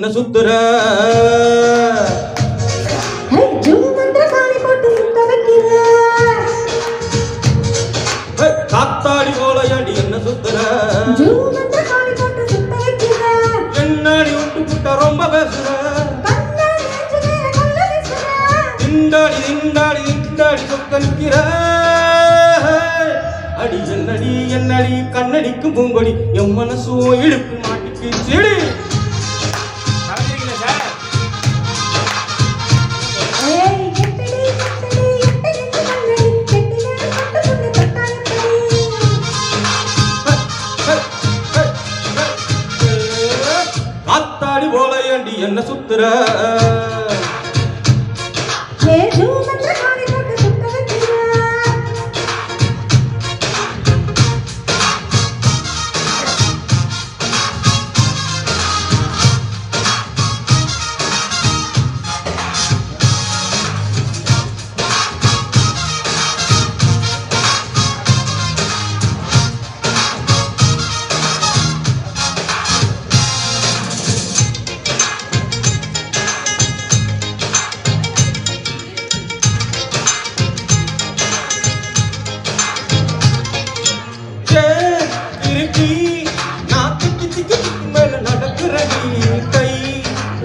என்ன சுத்துற காத்தாடி போலையாடி என்ன சுத்துற என்னடி விட்டு புட்ட ரொம்ப பேசுற திண்டாடி திண்டாடி திண்டாடி சொக்க நிக்கிற அடி என்னடி என்னடி கண்ணடிக்கும் பூங்கொடி என் மனசோ இழுப்பு மாட்டிக்கு செடி காத்தாடி போலையாண்டி என்ன சுத்துற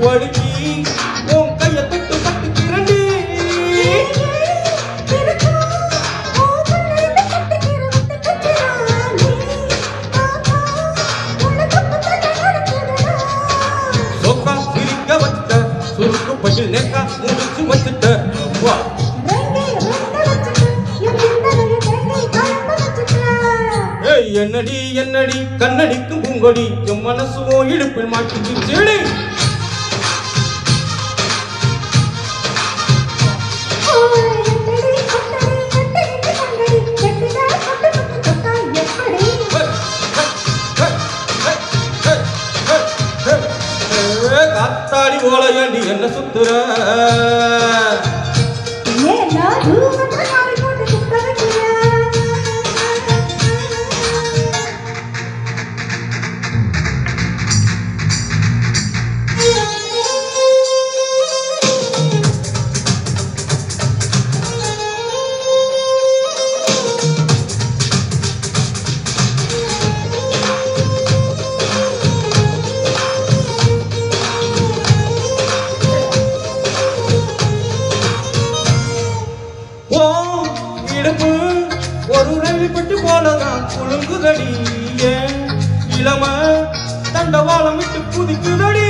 வழுக்கி உன் கையை தொட்டு பட்டுக்கிறண்டி சொக்கா சிரிக்க வச்சுட்ட சுருக்கு பட்டு நெக்கா முடிச்சு வச்சுட்ட என்னடி என்னடி கண்ணடிக்கும் பூங்கொடி என் மனசோ இடுப்பில் மாட்டிச்சு செடி காத்தாடி போலையாண்டி என்ன சுத்துற ஒரு ரயில் பட்டு போலதான் குழுங்குதடி இளம தண்டவாளம் விட்டு குதிக்குதடி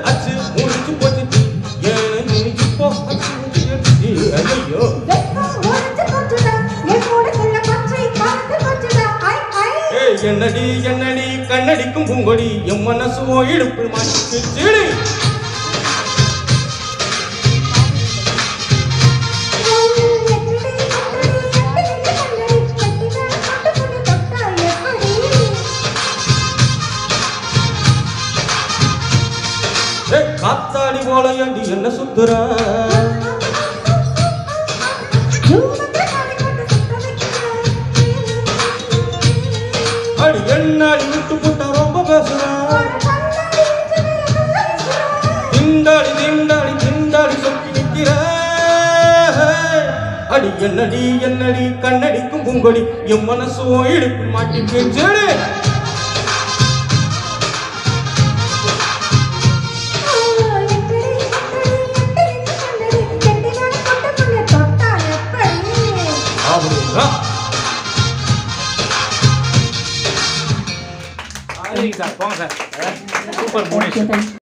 அச்சு முடிச்சு போச்சு ஐயோ என்னடி என்னடி கண்ணடிக்கும் பூங்கொடி என் மனசோ இடுப்பு மாட்டிக்கு செடி காத்தாடி போலையாண்டி என்ன சுத்துற அடி என்னாடி விட்டு புட்ட ரொம்ப பேசுற திண்டாடி திண்டாடி திண்டாடி சொக்கி நிக்கிற அடி என்னடி என்னடி கண்ணடிக்கும் பூங்கொடி என் மனசோ இடுப்பு மாட்டிக்கு செடி சார் போங்க சார் சூப்பர் மோனிஷ்